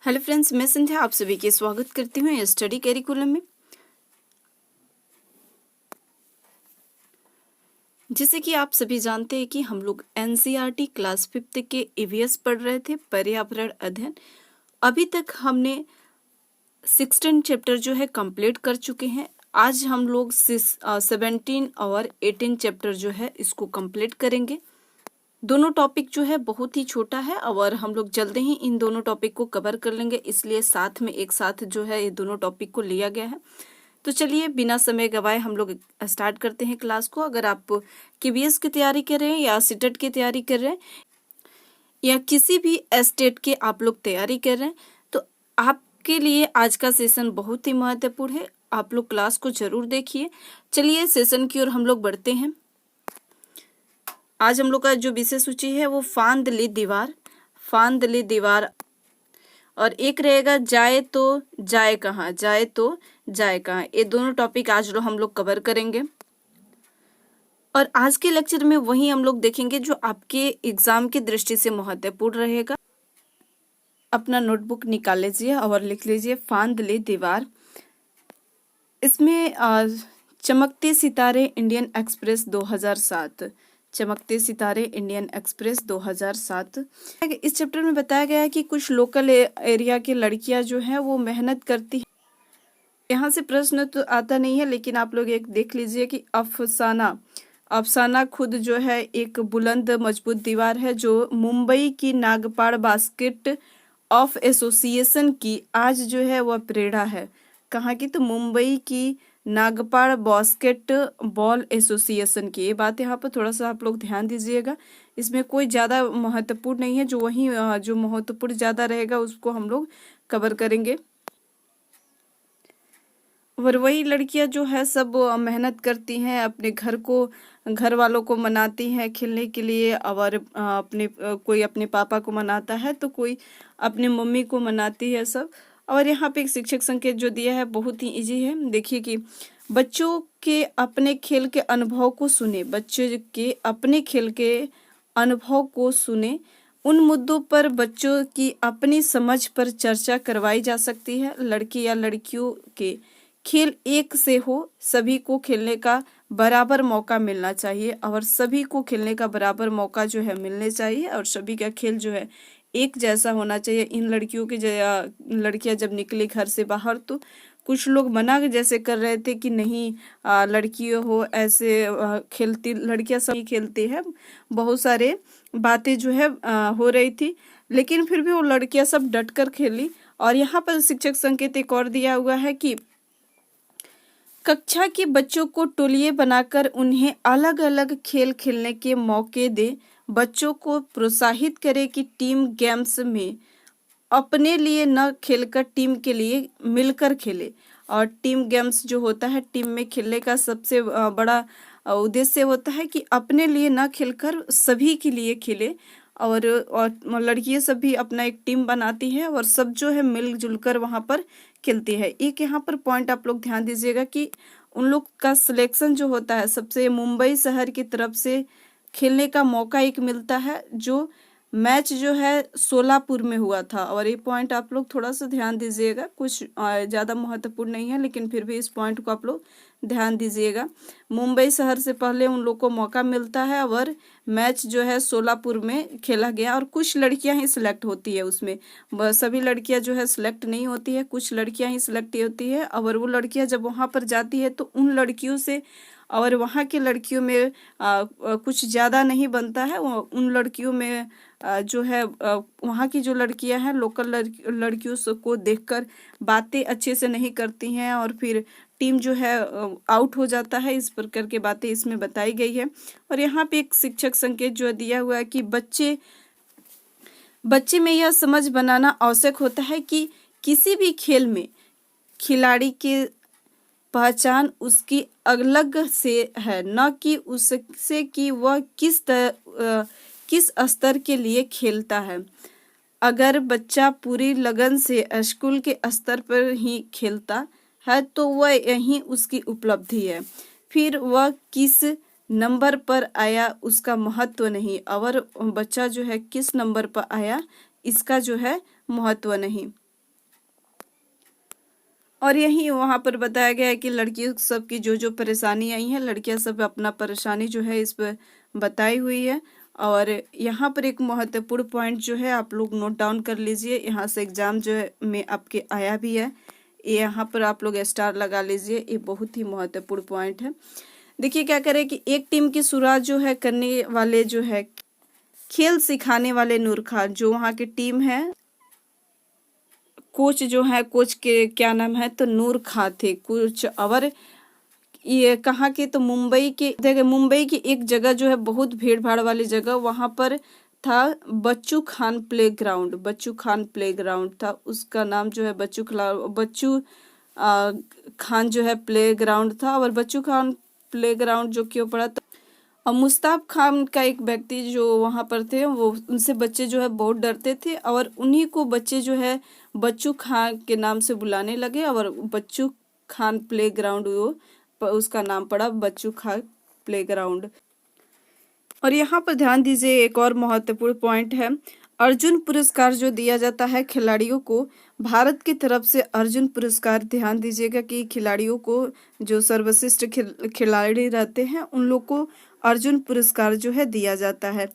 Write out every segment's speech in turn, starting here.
Hello friends, मैं संध्या आप सभी के स्वागत करती हूँ स्टडी कैरिकुलम में। जैसे कि आप सभी जानते हैं कि हम लोग एनसीईआरटी क्लास 5th के ईवीएस पढ़ रहे थे, पर्यावरण अध्ययन। अभी तक हमने 16 चैप्टर जो है कंप्लीट कर चुके हैं। आज हम लोग 17 और 18 चैप्टर जो है इसको कंप्लीट करेंगे। दोनों टॉपिक जो है बहुत ही छोटा है और हम लोग जल्दी ही इन दोनों टॉपिक को कवर कर लेंगे, इसलिए साथ में एक साथ जो है ये दोनों टॉपिक को लिया गया है। तो चलिए बिना समय गवाए हम लोग स्टार्ट करते हैं क्लास को। अगर आप केवीएस की तैयारी कर रहे हैं या सीटेट की तैयारी कर रहे हैं या किसी भी स्टेट के आप लोग तैयारी कर रहे हैं तो आपके लिए आज का सेशन बहुत ही महत्वपूर्ण है। आप लोग क्लास को जरूर देखिए। चलिए सेशन की ओर हम लोग बढ़ते हैं। आज हम लोग का जो विषय सूची है वो फांद ली दीवार और एक रहेगा जाए तो जाए कहाँ, ये दोनों टॉपिक आज हम लोग कवर करेंगे। और आज के लेक्चर में वही हम लोग देखेंगे जो आपके एग्जाम की दृष्टि से महत्वपूर्ण रहेगा। अपना नोटबुक निकाल लीजिए और लिख लीजिए फांद ली दीवार। इसमें चमकते सितारे इंडियन एक्सप्रेस 2007, चमकते सितारे इंडियन एक्सप्रेस 2007। इस चैप्टर में बताया गया है कि कुछ लोकल एरिया की लड़कियां जो हैं वो मेहनत करती हैं। यहाँ से प्रश्न तो आता नहीं है, लेकिन आप लोग एक देख लीजिए कि अफसाना खुद जो है एक बुलंद मजबूत दीवार है जो मुंबई की नागपाड़ बास्केट ऑफ एसोसिएशन की आज जो है वह प्रेरणा है। कहाँ की? तो मुंबई की नागपाड़ बास्केट बॉल एसोसिएशन की। ये बात यहाँ पर थोड़ा सा आप लोग ध्यान दीजिएगा। इसमें कोई ज़्यादा महत्वपूर्ण नहीं है, जो महत्वपूर्ण ज़्यादा रहेगा उसको हम लोग कवर करेंगे। और वही लड़कियां जो है सब मेहनत करती हैं, अपने घर वालों को मनाती हैं खेलने के लिए। और कोई अपने पापा को मनाता है तो कोई अपनी मम्मी को मनाती है सब। और यहाँ पे एक शिक्षक संकेत जो दिया है बहुत ही इजी है। देखिए कि बच्चों के अपने खेल के अनुभव को सुने, उन मुद्दों पर बच्चों की अपनी समझ पर चर्चा करवाई जा सकती है। लड़के या लड़कियों के खेल एक से हो, सभी को खेलने का बराबर मौका मिलना चाहिए और सभी को खेलने का बराबर मौका जो है मिलने चाहिए और सभी का खेल जो है एक जैसा होना चाहिए। इन लड़कियां जब निकली घर से बाहर तो कुछ लोग मना जैसे कर रहे थे कि नहीं लड़कियों हो ऐसे खेलती, लड़कियां सब खेलती है, बहुत सारे बातें जो है हो रही थी, लेकिन फिर भी वो लड़कियां सब डट कर खेली। और यहाँ पर शिक्षक संकेत एक और दिया हुआ है कि कक्षा के बच्चों को टोलिए बनाकर उन्हें अलग अलग खेल खेलने के मौके दे, बच्चों को प्रोत्साहित करे कि टीम गेम्स में अपने लिए न खेलकर टीम के लिए मिलकर खेले। और टीम गेम्स जो होता है, टीम में खेलने का सबसे बड़ा उद्देश्य होता है कि अपने लिए न खेलकर सभी के लिए खेले। और लड़कियां सब भी अपना एक टीम बनाती है और सब जो है मिलजुल कर वहाँ पर खेलती है। एक यहाँ पर पॉइंट आप लोग ध्यान दीजिएगा कि उन लोग का सिलेक्शन जो होता है सबसे मुंबई शहर की तरफ से खेलने का मौका एक मिलता है, जो मैच जो है सोलापुर में हुआ था। और ये पॉइंट आप लोग थोड़ा सा ध्यान दीजिएगा, कुछ ज़्यादा महत्वपूर्ण नहीं है लेकिन फिर भी इस पॉइंट को आप लोग ध्यान दीजिएगा। मुंबई शहर से पहले उन लोग को मौका मिलता है और मैच जो है सोलापुर में खेला गया। और कुछ लड़कियां ही सिलेक्ट होती है उसमें, सभी लड़कियां जो है सिलेक्ट नहीं होती है, कुछ लड़कियां ही सिलेक्ट होती है। और वो लड़कियां जब वहाँ पर जाती है तो उन लड़कियों से और वहाँ की लड़कियों में कुछ ज़्यादा नहीं बनता है। उन लड़कियों में जो है वहाँ की जो लड़कियां हैं लोकल लड़कियों को देखकर बातें अच्छे से नहीं करती हैं और फिर टीम जो है आउट हो जाता है। इस प्रकार की बातें इसमें बताई गई है। और यहाँ पे एक शिक्षक संकेत जो दिया हुआ है कि बच्चे में यह समझ बनाना आवश्यक होता है कि किसी भी खेल में खिलाड़ी की पहचान उसकी अलग से है, न कि उससे कि वह किस स्तर के लिए खेलता है। अगर बच्चा पूरी लगन से स्कूल के स्तर पर ही खेलता है तो वह यही उसकी उपलब्धि है, फिर वह किस नंबर पर आया उसका महत्व नहीं। और बच्चा जो है किस नंबर पर आया इसका जो है महत्व नहीं। और यही वहाँ पर बताया गया है कि लड़कियों सब की जो जो परेशानी आई है, लड़कियां सब अपना परेशानी जो है इस पर बताई हुई है। और यहाँ पर एक महत्वपूर्ण पॉइंट जो है आप लोग नोट डाउन कर लीजिए, यहाँ से एग्जाम जो है में आपके आया भी है, ये यहाँ पर आप लोग स्टार लगा लीजिए, ये बहुत ही महत्वपूर्ण पॉइंट है। देखिए क्या करें कि एक टीम की शुरुआत जो है करने वाले जो है खेल सिखाने वाले नूर खान, जो वहाँ की टीम है, कोच जो है, कोच के क्या नाम है, तो नूर खान थे कोच। और ये कहाँ के, तो मुंबई के, देखिए मुंबई की एक जगह जो है बहुत भीड़ भाड़ वाली जगह, वहाँ पर था बच्चू खान प्लेग्राउंड, बच्चू खान प्लेग्राउंड था उसका नाम जो है, बच्चू खान जो है प्लेग्राउंड था। और बच्चू खान प्लेग्राउंड जो क्यों पड़ा, तो और मुस्ताब खान का एक व्यक्ति जो वहाँ पर थे, वो उनसे बच्चे जो है बहुत डरते थे, और उन्हीं को बच्चे जो है बच्चू खान के नाम से बुलाने लगे, और बच्चू खान प्लेग्राउंड वो उसका नाम पड़ा बच्चू खान प्लेग्राउंड। और यहाँ पर ध्यान दीजिए, एक और महत्वपूर्ण पॉइंट है, अर्जुन पुरस्कार जो दिया जाता है खिलाड़ियों को, भारत की तरफ से अर्जुन पुरस्कार, ध्यान दीजिएगा कि खिलाड़ियों को जो सर्वश्रेष्ठ खिलाड़ी रहते हैं उन लोग को अर्जुन पुरस्कार जो है दिया जाता है।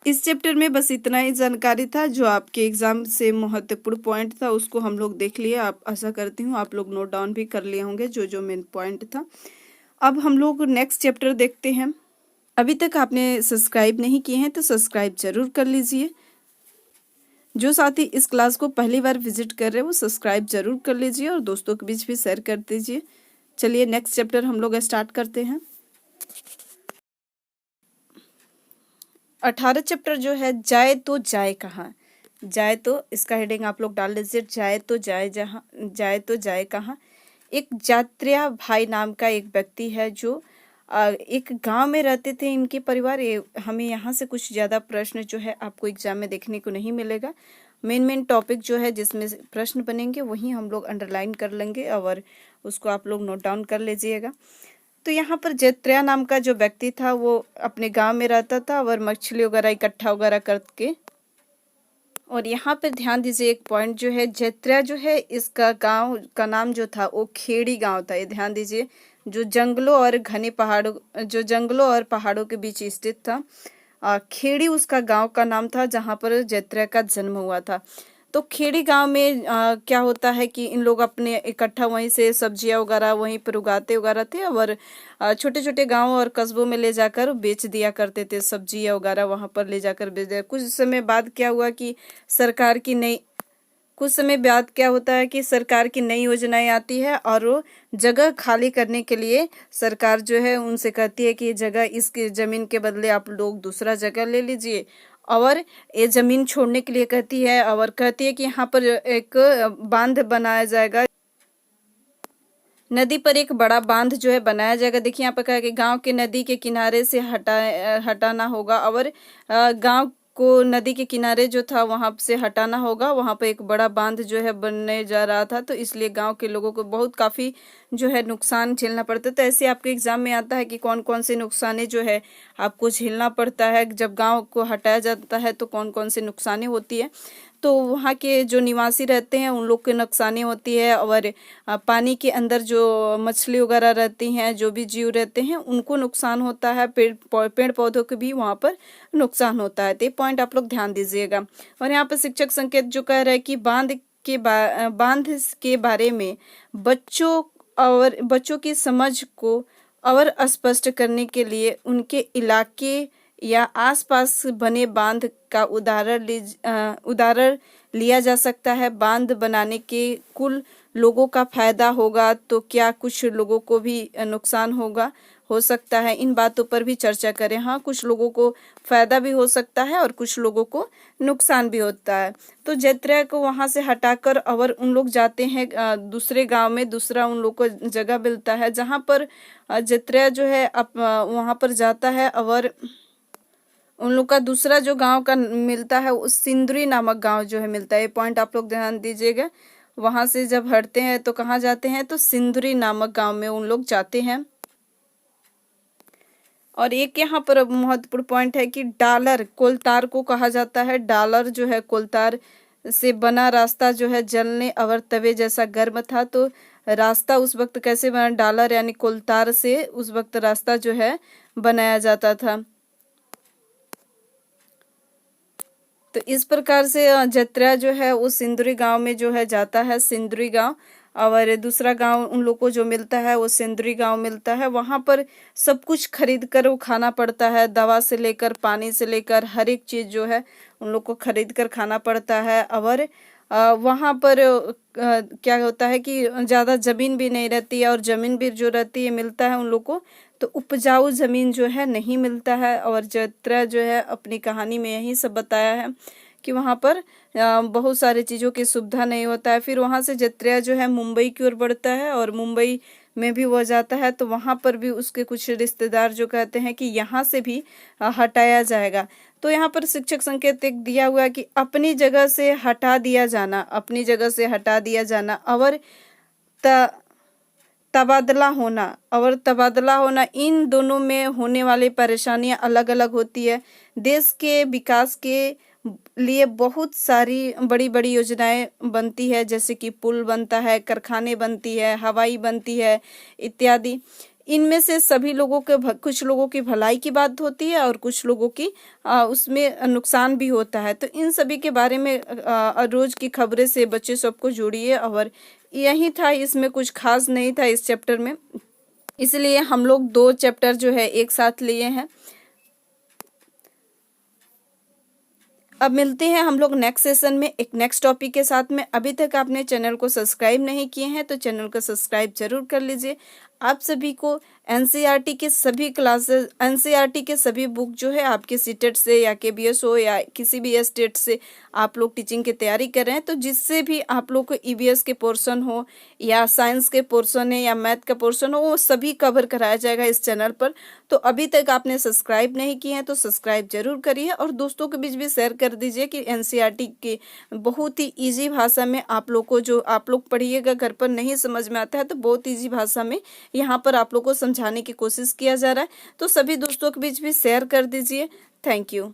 इस चैप्टर में बस इतना ही जानकारी था, जो आपके एग्जाम से महत्वपूर्ण पॉइंट था उसको हम लोग देख लिए। आप आशा करती हूँ आप लोग नोट डाउन भी कर लिए होंगे जो जो मेन पॉइंट था। अब हम लोग नेक्स्ट चैप्टर देखते हैं। अभी तक आपने सब्सक्राइब नहीं किए हैं तो सब्सक्राइब जरूर कर लीजिए। जो साथी इस क्लास को पहली बार विजिट कर रहे हैं वो सब्सक्राइब जरूर कर लीजिए और दोस्तों के बीच भी शेयर कर दीजिए। चलिए नेक्स्ट चैप्टर हम लोग स्टार्ट करते हैं। 18 चैप्टर जो है, जाए तो जाए कहाँ। जाए तो इसका हेडिंग आप लोग डाल लीजिए, जाए तो जाए जहाँ, जाए तो जाए कहाँ। एक जात्रिया भाई नाम का एक व्यक्ति है जो एक गांव में रहते थे, इनके परिवार। हमें यहाँ से कुछ ज़्यादा प्रश्न जो है आपको एग्जाम में देखने को नहीं मिलेगा। मेन टॉपिक जो है जिसमें प्रश्न बनेंगे वही हम लोग अंडरलाइन कर लेंगे और उसको आप लोग नोट डाउन कर लीजिएगा। तो यहाँ पर जैत्रिया नाम का जो व्यक्ति था वो अपने गांव में रहता था और मछली वगैरह इकट्ठा वगैरह करके। और यहाँ पर ध्यान दीजिए, एक पॉइंट जो है, जैत्रिया जो है इसका गांव का नाम जो था वो खेड़ी गांव था। ये ध्यान दीजिए, जो जंगलों और घने पहाड़ों, जो जंगलों और पहाड़ों के बीच स्थित था। खेड़ी उसका गांव का नाम था जहाँ पर जैत्रिया का जन्म हुआ था। तो खेड़ी गांव में क्या होता है कि इन लोग अपने इकट्ठा वहीं से सब्जियां वगैरह वहीं पर उगाते वगैरह थे और छोटे छोटे गांव और कस्बों में ले जाकर बेच दिया करते थे, सब्जियां वगैरह वहां पर ले जाकर बेच दिया। कुछ समय बाद क्या हुआ कि सरकार की नई कुछ समय बाद क्या होता है कि सरकार की नई योजनाएं आती है और वो जगह खाली करने के लिए सरकार जो है उनसे कहती है कि ये जगह, इसकी जमीन के बदले आप लोग दूसरा जगह ले लीजिए। और ये जमीन छोड़ने के लिए कहती है और कहती है कि यहाँ पर एक बांध बनाया जाएगा, नदी पर एक बड़ा बांध जो है बनाया जाएगा। देखिए यहाँ पर कहा कि गांव के नदी के किनारे से हटाना होगा और गांव को नदी के किनारे जो था वहां से हटाना होगा। वहां पर एक बड़ा बांध जो है बनने जा रहा था, तो इसलिए गांव के लोगों को बहुत काफी जो है नुकसान झेलना पड़ता है। तो ऐसे आपके एग्जाम में आता है कि कौन कौन से नुकसाने जो है आपको झेलना पड़ता है जब गांव को हटाया जाता है, तो कौन कौन से नुकसाने होती है। तो वहाँ के जो निवासी रहते हैं उन लोग के नुकसानी होती है और पानी के अंदर जो मछली वगैरह रहती हैं, जो भी जीव रहते हैं उनको नुकसान होता है, पेड़ पौधों को भी वहाँ पर नुकसान होता है। तो ये पॉइंट आप लोग ध्यान दीजिएगा। और यहाँ पर शिक्षक संकेत जो कह रहा है कि बांध के बारे में बच्चों की समझ को और स्पष्ट करने के लिए उनके इलाके या आसपास बने बांध का उदाहरण लिया जा सकता है। बांध बनाने के कुल लोगों का फायदा होगा तो क्या कुछ लोगों को भी नुकसान हो सकता है, इन बातों पर भी चर्चा करें। हाँ, कुछ लोगों को फायदा भी हो सकता है और कुछ लोगों को नुकसान भी होता है। तो जैत्रिया को वहां से हटाकर और उन लोग जाते हैं दूसरे गांव में, दूसरा उन लोग को जगह मिलता है जहां पर जैत्रिया जो है वहां पर जाता है और उन लोग का दूसरा जो गांव का मिलता है उस सिंदुरी नामक गांव जो है मिलता है। ये पॉइंट आप लोग ध्यान दीजिएगा। वहां से जब हटते हैं तो कहाँ जाते हैं, तो सिंदुरी नामक गांव में उन लोग जाते हैं। और एक यहाँ पर महत्वपूर्ण पॉइंट है कि डॉलर कोलतार को कहा जाता है। डॉलर जो है कोलतार से बना रास्ता जो है जलने और तवे जैसा गर्म था। तो रास्ता उस वक्त कैसे बना, डालर यानी कोलतार से उस वक्त रास्ता जो है बनाया जाता था। तो इस प्रकार से जत्रा जो है वो सिंदुरी गांव में जो है जाता है, सिंदुरी गांव। और दूसरा गांव उन लोग को जो मिलता है वो सिंदुरी गांव मिलता है। वहां पर सब कुछ खरीद कर वो खाना पड़ता है, दवा से लेकर पानी से लेकर हर एक चीज जो है उन लोग को खरीद कर खाना पड़ता है। और वहां पर क्या होता है कि ज़्यादा ज़मीन भी नहीं रहती है, और ज़मीन भी जो रहती है मिलता है उन लोग को तो उपजाऊ ज़मीन जो है नहीं मिलता है। और जत्रा जो है अपनी कहानी में यही सब बताया है कि वहाँ पर बहुत सारी चीज़ों की सुविधा नहीं होता है। फिर वहाँ से जत्रा जो है मुंबई की ओर बढ़ता है, और मुंबई में भी वो जाता है तो वहाँ पर भी उसके कुछ रिश्तेदार जो कहते हैं कि यहाँ से भी हटाया जाएगा। तो यहाँ पर शिक्षक संकेत एक दिया हुआ है कि अपनी जगह से हटा दिया जाना, अपनी जगह से हटा दिया जाना, और तबादला होना, और तबादला होना, इन दोनों में होने वाली परेशानियां अलग अलग होती है। देश के विकास के लिए बहुत सारी बड़ी बड़ी योजनाएं बनती है, जैसे कि पुल बनता है, कारखाने बनती है, हवाई बनती है इत्यादि। इनमें से सभी लोगों के कुछ लोगों की भलाई की बात होती है और कुछ लोगों की उसमें नुकसान भी होता है। तो इन सभी के बारे में रोज की खबरें से बच्चे सबको जोड़िए। और यही था, इसमें कुछ खास नहीं था इस चैप्टर में, इसलिए हम लोग 2 चैप्टर जो है एक साथ लिए हैं। अब मिलते हैं हम लोग नेक्स्ट सेशन में एक नेक्स्ट टॉपिक के साथ में। अभी तक आपने चैनल को सब्सक्राइब नहीं किए हैं तो चैनल को सब्सक्राइब जरूर कर लीजिए। आप सभी को एनसीईआरटी के सभी क्लासेस, एनसीईआरटी के सभी बुक जो है आपके सीटेट से या केबीएस हो या किसी भी स्टेट से आप लोग टीचिंग की तैयारी कर रहे हैं, तो जिससे भी आप लोग को ईवीएस के पोर्शन हो या साइंस के पोर्शन है या मैथ का पोर्शन हो, वो सभी कवर कराया जाएगा इस चैनल पर। तो अभी तक आपने सब्सक्राइब नहीं किए हैं तो सब्सक्राइब जरूर करिए, और दोस्तों के बीच भी शेयर कर दीजिए कि एनसीईआरटी की बहुत ही ईजी भाषा में आप लोग को, जो आप लोग पढ़िएगा घर पर नहीं समझ में आता है तो बहुत ईजी भाषा में यहाँ पर आप लोग को समझाने की कोशिश किया जा रहा है। तो सभी दोस्तों के बीच भी शेयर कर दीजिए। Thank you.